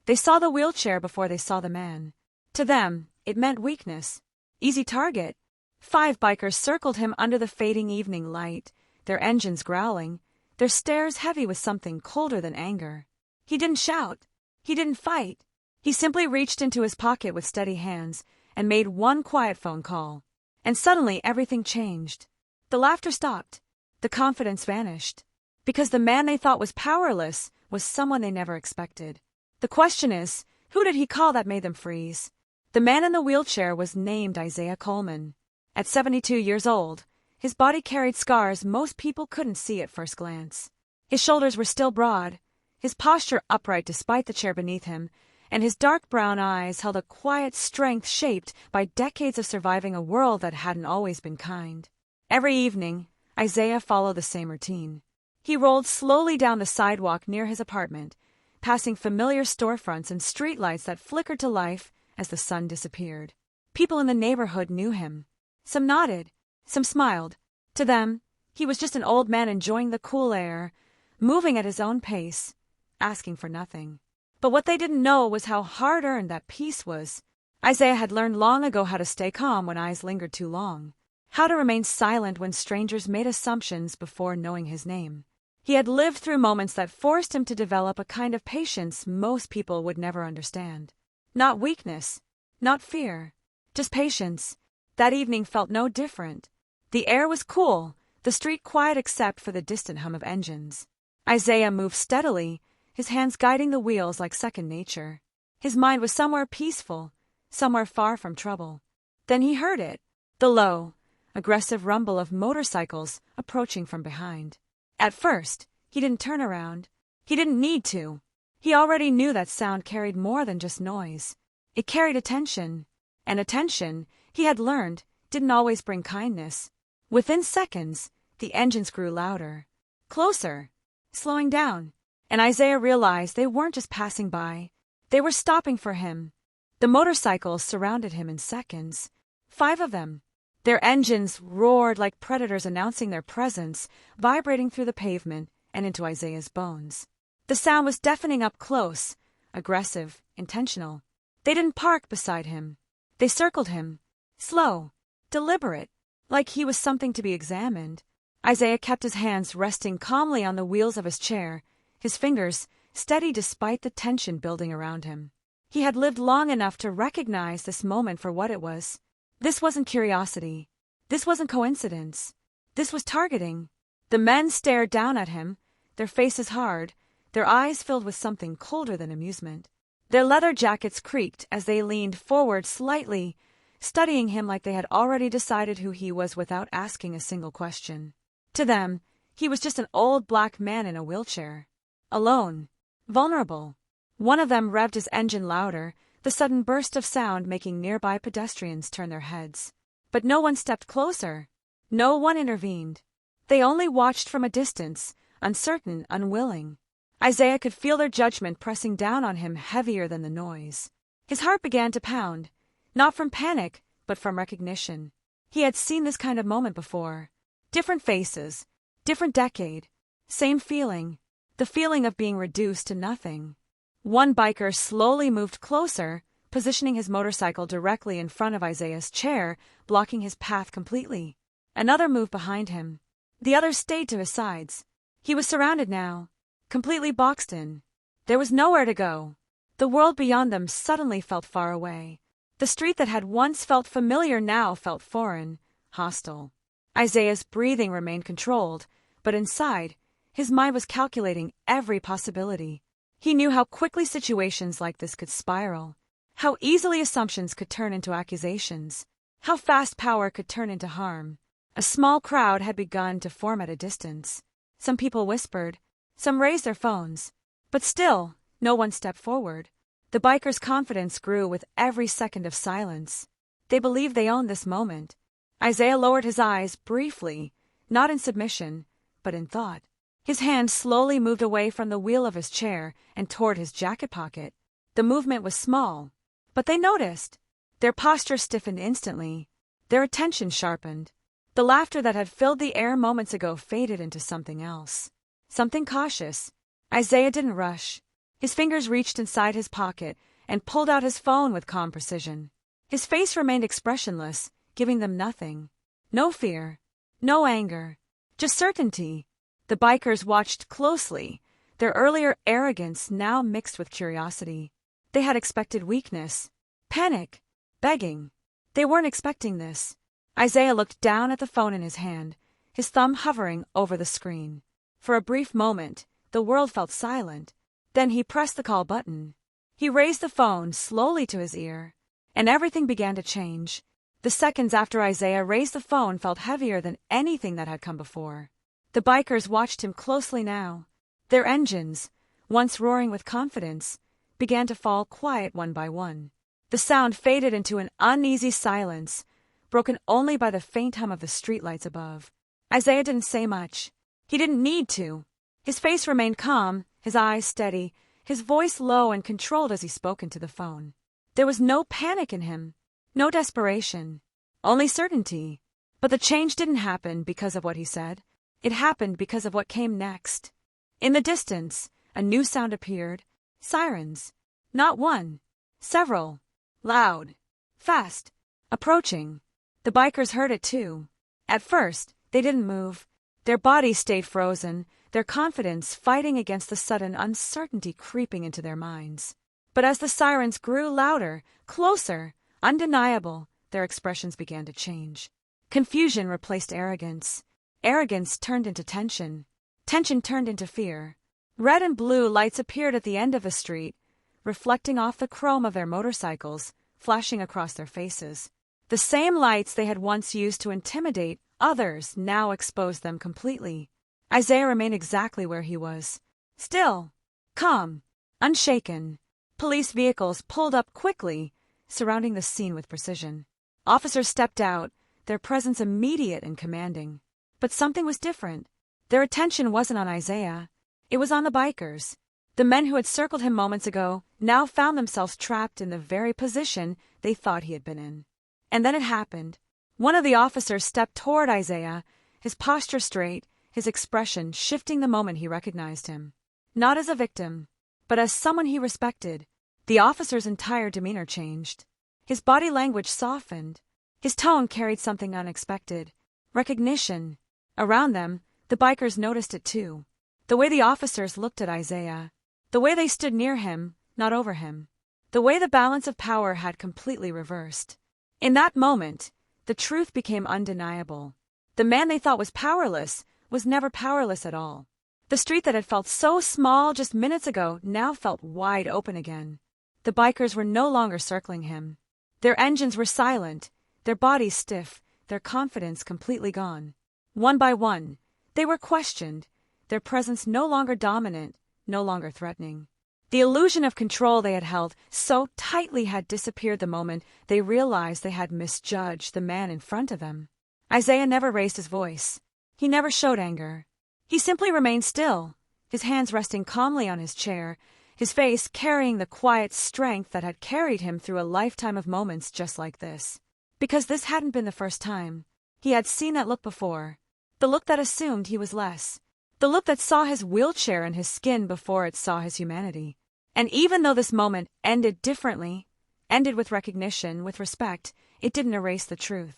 They saw the wheelchair before they saw the man. To them, it meant weakness. Easy target. 5 bikers circled him under the fading evening light, their engines growling, their stares heavy with something colder than anger. He didn't shout. He didn't fight. He simply reached into his pocket with steady hands and made one quiet phone call. And suddenly everything changed. The laughter stopped. The confidence vanished. Because the man they thought was powerless was someone they never expected. The question is, who did he call that made them freeze? The man in the wheelchair was named Isaiah Coleman. At 72 years old, his body carried scars most people couldn't see at first glance. His shoulders were still broad, his posture upright despite the chair beneath him, and his dark brown eyes held a quiet strength shaped by decades of surviving a world that hadn't always been kind. Every evening, Isaiah followed the same routine. He rolled slowly down the sidewalk near his apartment, passing familiar storefronts and streetlights that flickered to life as the sun disappeared. People in the neighborhood knew him. Some nodded, some smiled. To them, he was just an old man enjoying the cool air, moving at his own pace, asking for nothing. But what they didn't know was how hard-earned that peace was. Isaiah had learned long ago how to stay calm when eyes lingered too long, how to remain silent when strangers made assumptions before knowing his name. He had lived through moments that forced him to develop a kind of patience most people would never understand. Not weakness, not fear, just patience. That evening felt no different. The air was cool, the street quiet except for the distant hum of engines. Isaiah moved steadily, his hands guiding the wheels like second nature. His mind was somewhere peaceful, somewhere far from trouble. Then he heard it, the low, aggressive rumble of motorcycles approaching from behind. At first, he didn't turn around. He didn't need to. He already knew that sound carried more than just noise. It carried attention, and attention, he had learned, didn't always bring kindness. Within seconds, the engines grew louder, closer, slowing down, and Isaiah realized they weren't just passing by. They were stopping for him. The motorcycles surrounded him in seconds. 5 of them. Their engines roared like predators announcing their presence, vibrating through the pavement and into Isaiah's bones. The sound was deafening up close, aggressive, intentional. They didn't park beside him. They circled him, slow, deliberate, like he was something to be examined. Isaiah kept his hands resting calmly on the wheels of his chair, his fingers steady despite the tension building around him. He had lived long enough to recognize this moment for what it was. This wasn't curiosity. This wasn't coincidence. This was targeting. The men stared down at him, their faces hard, their eyes filled with something colder than amusement. Their leather jackets creaked as they leaned forward slightly, studying him like they had already decided who he was without asking a single question. To them, he was just an old black man in a wheelchair. Alone. Vulnerable. One of them revved his engine louder, the sudden burst of sound making nearby pedestrians turn their heads. But no one stepped closer. No one intervened. They only watched from a distance, uncertain, unwilling. Isaiah could feel their judgment pressing down on him heavier than the noise. His heart began to pound, not from panic, but from recognition. He had seen this kind of moment before. Different faces, different decade, same feeling, the feeling of being reduced to nothing. One biker slowly moved closer, positioning his motorcycle directly in front of Isaiah's chair, blocking his path completely. Another moved behind him. The others stayed to his sides. He was surrounded now, completely boxed in. There was nowhere to go. The world beyond them suddenly felt far away. The street that had once felt familiar now felt foreign, hostile. Isaiah's breathing remained controlled, but inside, his mind was calculating every possibility. He knew how quickly situations like this could spiral, how easily assumptions could turn into accusations, how fast power could turn into harm. A small crowd had begun to form at a distance. Some people whispered, some raised their phones, but still, no one stepped forward. The bikers' confidence grew with every second of silence. They believed they owned this moment. Isaiah lowered his eyes briefly, not in submission, but in thought. His hand slowly moved away from the wheel of his chair and toward his jacket pocket. The movement was small, but they noticed. Their posture stiffened instantly. Their attention sharpened. The laughter that had filled the air moments ago faded into something else. Something cautious. Isaiah didn't rush. His fingers reached inside his pocket and pulled out his phone with calm precision. His face remained expressionless, giving them nothing. No fear, no anger, just certainty. The bikers watched closely, their earlier arrogance now mixed with curiosity. They had expected weakness, panic, begging. They weren't expecting this. Isaiah looked down at the phone in his hand, his thumb hovering over the screen. For a brief moment, the world felt silent. Then he pressed the call button. He raised the phone slowly to his ear, and everything began to change. The seconds after Isaiah raised the phone felt heavier than anything that had come before. The bikers watched him closely now. Their engines, once roaring with confidence, began to fall quiet one by one. The sound faded into an uneasy silence, broken only by the faint hum of the streetlights above. Isaiah didn't say much. He didn't need to. His face remained calm, his eyes steady, his voice low and controlled as he spoke into the phone. There was no panic in him, no desperation, only certainty. But the change didn't happen because of what he said. It happened because of what came next. In the distance, a new sound appeared. Sirens. Not one. Several. Loud. Fast. Approaching. The bikers heard it too. At first, they didn't move. Their bodies stayed frozen, their confidence fighting against the sudden uncertainty creeping into their minds. But as the sirens grew louder, closer, undeniable, their expressions began to change. Confusion replaced arrogance. Arrogance turned into tension. Tension turned into fear. Red and blue lights appeared at the end of the street, reflecting off the chrome of their motorcycles, flashing across their faces. The same lights they had once used to intimidate others now exposed them completely. Isaiah remained exactly where he was. Still, calm, unshaken. Police vehicles pulled up quickly, surrounding the scene with precision. Officers stepped out, their presence immediate and commanding. But something was different. Their attention wasn't on Isaiah. It was on the bikers. The men who had circled him moments ago now found themselves trapped in the very position they thought he had been in. And then it happened. One of the officers stepped toward Isaiah, his posture straight, his expression shifting the moment he recognized him. Not as a victim, but as someone he respected. The officer's entire demeanor changed. His body language softened. His tone carried something unexpected. Recognition. Around them, the bikers noticed it too. The way the officers looked at Isaiah. The way they stood near him, not over him. The way the balance of power had completely reversed. In that moment, the truth became undeniable. The man they thought was powerless was never powerless at all. The street that had felt so small just minutes ago now felt wide open again. The bikers were no longer circling him. Their engines were silent, their bodies stiff, their confidence completely gone. One by one, they were questioned, their presence no longer dominant, no longer threatening. The illusion of control they had held so tightly had disappeared the moment they realized they had misjudged the man in front of them. Isaiah never raised his voice. He never showed anger. He simply remained still, his hands resting calmly on his chair, his face carrying the quiet strength that had carried him through a lifetime of moments just like this. Because this hadn't been the first time. He had seen that look before. The look that assumed he was less. The look that saw his wheelchair and his skin before it saw his humanity. And even though this moment ended differently, ended with recognition, with respect, it didn't erase the truth.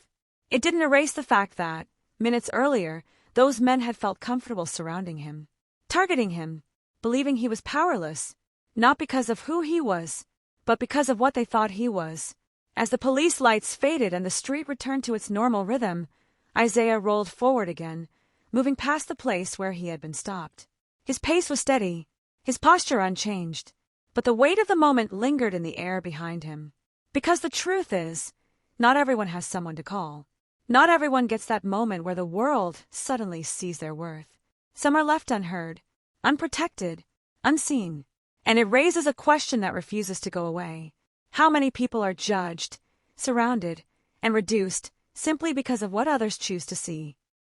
It didn't erase the fact that, minutes earlier, those men had felt comfortable surrounding him, targeting him, believing he was powerless, not because of who he was, but because of what they thought he was. As the police lights faded and the street returned to its normal rhythm, Isaiah rolled forward again, moving past the place where he had been stopped. His pace was steady, his posture unchanged, but the weight of the moment lingered in the air behind him. Because the truth is, not everyone has someone to call. Not everyone gets that moment where the world suddenly sees their worth. Some are left unheard, unprotected, unseen. And it raises a question that refuses to go away. How many people are judged, surrounded, and reduced simply because of what others choose to see?